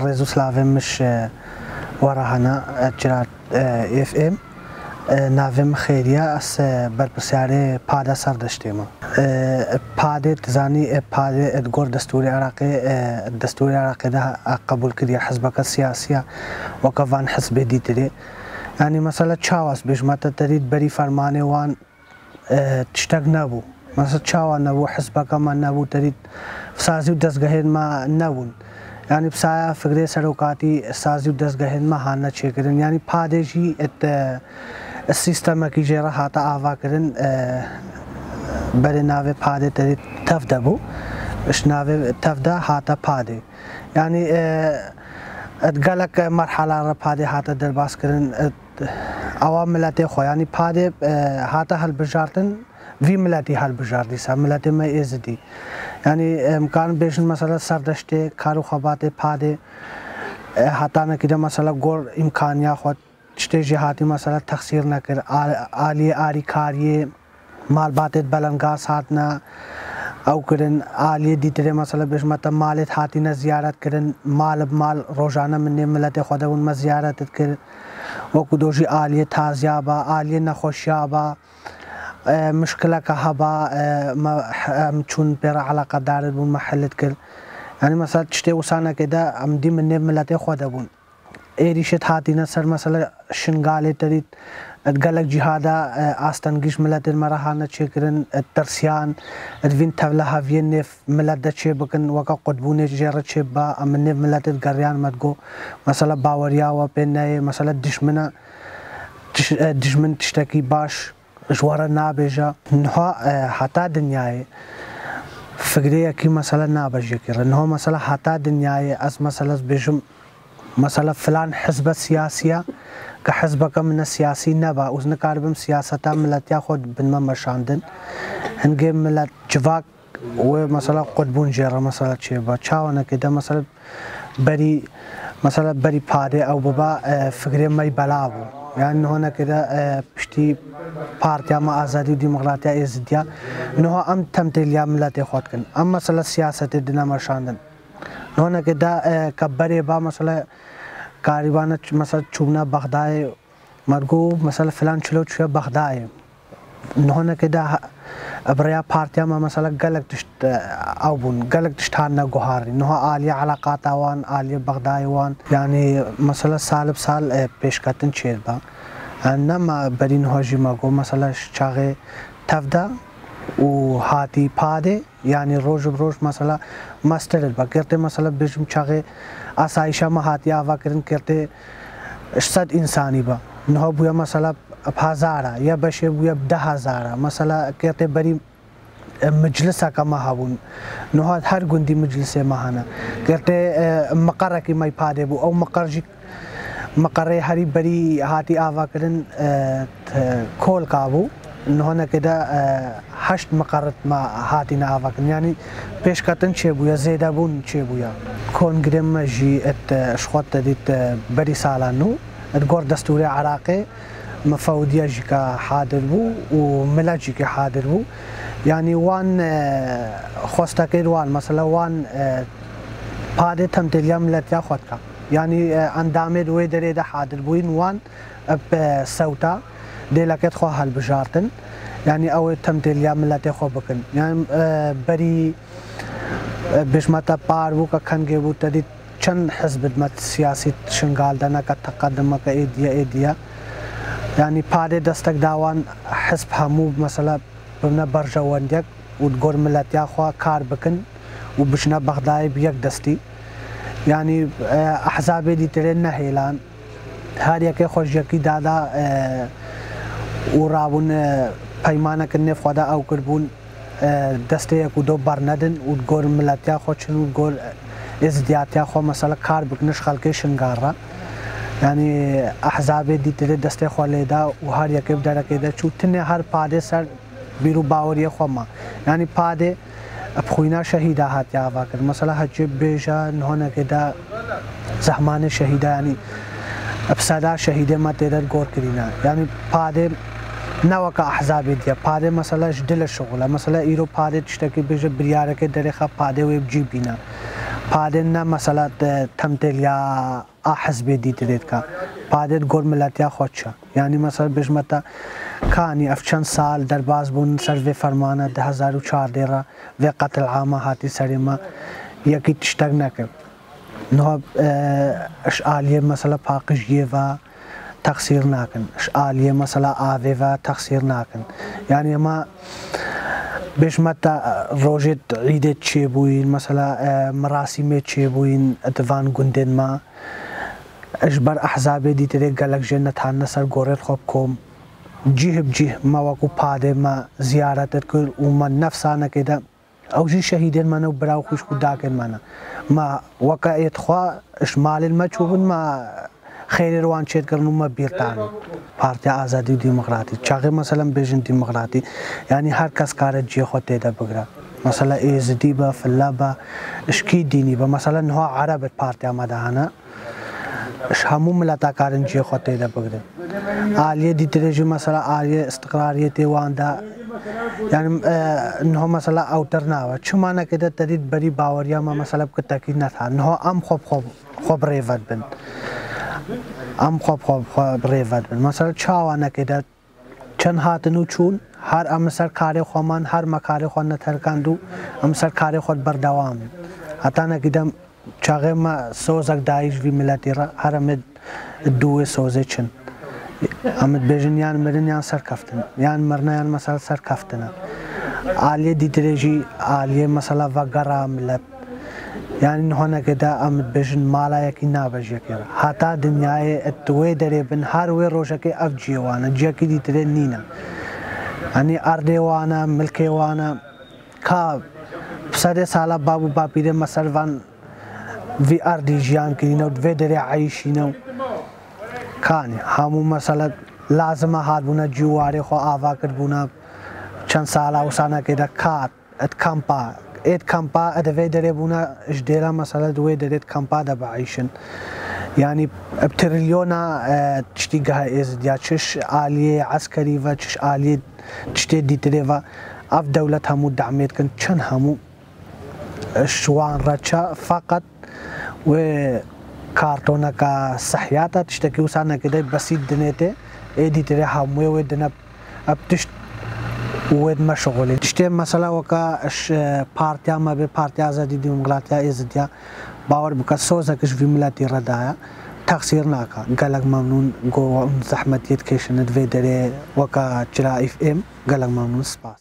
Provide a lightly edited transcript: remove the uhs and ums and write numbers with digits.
ريزو سلافي مش وراهنا جرات اف ام نافم خيريا اس بربسياري بادا سردشتيما بادا تزاني بادا ادغور دستوري عراقي الدستوري العراقي ده قبول كريا حزبك السياسية وكفان حزب دي تري يعني مثلا تشاوس بيش ما تريد بري فرماني وان تشتاق نابو مثلا تشاوا نابو حزبك ما نابو تريد سازي ودزغهين ما نابون يعني بسايا فكرة سروقاتي سازي ودزغهين ما هانا تشيكرن يعني بادا جي السيستم كي جرا هاتا آوا كرن بري ناوي بادا تريد تفدا بو اش ناوي تفدا هاتا بادا يعني اتقالك مرحلة را بادا هاتا درباس كرن اوام ملاتي خو يعني بادا هاتا هالبجارتن في ملاتي هالبجاردي سا ملاتي ما ازدي يعني امكان بيشن مثلا سردشتي كارو خباتي بادا هاتانا كده مثلا غور امكانيا خود چته جهاتی مثلا تقصیر نکر عالی آری کاریه مال باتت بلنگا ساتنا او کرن عالی دیتره مثلا بش مت مالت هاتی نه زیارت کرن مال بمال روزانه من ملت خودمون ما زیارت کر و کدوجی عالی تازیابا عالی نخوشیابا مشکله که هبا چون پر علاقه دارد بون محلت کر يعني مثلا چته وسانه كده عمدي من ملت خودمون ايريشت هاتي نصر مثلا شنغالي تريد اتقالك جهادا استنجيش ملت المراهانة تشكرن الترسيان ادفين تبلا هافين نف ملت دا تشيبكن وكا قدبوني جيرا تشيبا امن نف ملت القريان مدقو مثلا باوريا وبيناي مثلا دشمن تشتكي باش جوارا نابجا نها حتى دنياي فكرية كي مثلا نابجا كيرا نها مثلا حتى دنياي از مثلا بيجم مثلا فلان حزب سياسية كحزبك من السياسي نبا وزن كاربم سياسة ملت ياخد بنما مرشاندن هنجي ملت جواك ومثلا قدبون جيرا مثلا تشيبا تشاوانا كده مثلا بري بادي او بابا فكرة ما يبلابو يعني هنا كده بشتي بارتيا ما ازادي وديمقراطيا ازديا انه ام تمثيل ملت ياخد كن ام مثلا سياسة دنا مرشاندن هنا كده كبري با مثلا كاريبانا مثلا چوبنا بغداد مرغو مثلا فلان چلو چه بغداد هنا كده ابريا بارتيا ما مثلا قالك تشت او بون قالك تشتانا جوهاري انه عاليه علاقات وان عاليه بغداد وان يعني مثلا سال بسال پیش کتن چیر با انما برين هوجي ماغو مثلا شاغه تفدا وهاتي بادي يعني روج بروج مثلا ماستر البكرت مثلا بيجم شاغه اسايشا ما هاتي اوا كرن كرت صد انساني با نو بويا مثلا بهزارا يا بشه بويا ب10000 مثلا كرت بري مجلسه كما هاون نو هر غندي مجلسه ماهنا كرت مقر کی ماي پاده بو او مقر هري بري هاتي اوا كرن كول كابو هنا كده 8 مقرات ما هاتينا افاكن يعني پیش کتن چه بویا زیده بون چه بویا کنگرم جي ات شخوت ديت بري سالانو اتقور دستوري عراقي مفودية جيكا حاضر بو وملا جيكا حاضر بو يعني وان خوستاكير وان مثلا وان پاده تمثيليا ملتيا خودكا يعني اندامي دوي دري ده حاضر بوين وان بسوتا ديلاكت خو هالبجارتن يعني او تمثيليا ملتي خو بكن يعني بري بشمتا باربو كخنگي بو تدي چن حزب مت سياسي شنغال دنا كتقدم كايديا يعني بادي دستك داوان حزب همو مثلا بنا برجا وندك وتقول ملتي خو كار بكن وبشنا بغداد بيك دستي يعني احزاب دي ترين هيلان هاريا كي خوجكي دادا ورابون پیمانه کنه خدا او کربون دسته کدو برندن و گور ملتیا خوشن و گور ازدیاتیا خو مثلا کار بکنش خلقی شنگارا يعني احزاب دي تري دسته خوليدا وهر يكب دركيدا چوتنه هر پاده سر بيرو باوريه خوما يعني پاده ابخوينا شهيدا هاتيا واكر مثلا حج بيجا نهونه كده زحمان شهيدا يعني ابسادا شهيده ما تقدر غور كرينا يعني پاده نوكا احزاب دي پاده مثلا جدل الشغله مثلا ايرو پاده تشتكي بيجا برياره كده درخه پاده ويب جيبينا پادن مثلا تمثيليا حزب دي تريدك پادت گور ملتیا خودشا یعنی مثلا بجمتا کانی افچن سال در باز بون سروی فرمانه 2014 را و قتل عامه هاتی سریما یکی تشتگ نکرد نه اشعالیه مثلا پاکشیه و تقصیر نکن اشعالیه مثلا آوه و تقصیر نکن یعنی ما بجمتا روجت عیدت چه بوین مثلا مراسمت چه بوین اتوان گندن ما اجبر احزاب دي تري قالك جنة هالنصر قريت خوبكم جيه بجيه ما وقو بادي ما زيارتك وما نفسانا كده او جي شهيدين مانا وبراو خوش كداكن مانا ما وقا يتخوا اشمال المجهوبن ما خير روان شيد کرنو ما بيرتان بارتي آزادي ديمقراطي چاقي مثلا بيجن ديمقراطي يعني هر کس کارت جي خوته ده بگرا مثلا ايزدي با فلابا اشكي ديني با مثلا هو عربت بارتي آمدهانا همو ملتا کارن جي خوته ده بگره آلية دي تريجي مثلا آلية استقرارية واندا يعني انه مثلا اوترناوا چمانا كده تريد بري باوريا ما مثلا كتاكي نتا انه ام خوب ريفت بن ام خوب ريفت بن مثلا چاوانا كده چن هاتنو چون هر امسر کار خومان هر مکار خو نترکاندو امسر کار خود بردوام حتی نکیدم چاقه ما سوزک دایش وی ملتی را هر امد دوه سوزه چن امد بیجن یان مرن یان سر کفتن یان مرنا یان مثلا سر کفتن آلیه دیتریجی آلیه مثلا وگرا ملت يعني هنا كده أمد بيجن مالا يكي نابج يكيرا حتى دنياي التوي دري بن هاروي روشكي أفجي وانا جاكي دي تري نينا يعني أردي وانا ملكي وانا كا بسادة سالا بابو بابي دي مسروان في أردي جيان كرينو في دري عايشينو كاني همو مسألة لازم هادبونا جواري خو آوا كربونا چند سالا وسانا كده كات اتكامبا ايد كامبا ادوي دريبونا اجديرا مثلا دوي دريت كامبا دا بعيشن يعني بتريليونا تشتيقها ايز ديا تشش آلية عسكري و تشش آلية تشتي دي تريفا اف دولت همو دعميت كن چن همو شوان رچا فقط و كارتونا كا صحياتا تشتكي وسانا كده بسيط دنيته اي دي تري همو ودنا ابتشت ود مشغولي تشتي مثلا وكا بارتيا ما بي بارتيا آزادي ديمقراطيا ازديا باور بك سوزكش في ملاتي ردايا تقصير ناكا قالك ممنون جو زحمة يتكيشن في دري وكا جرا اف ام قالك ممنون سباس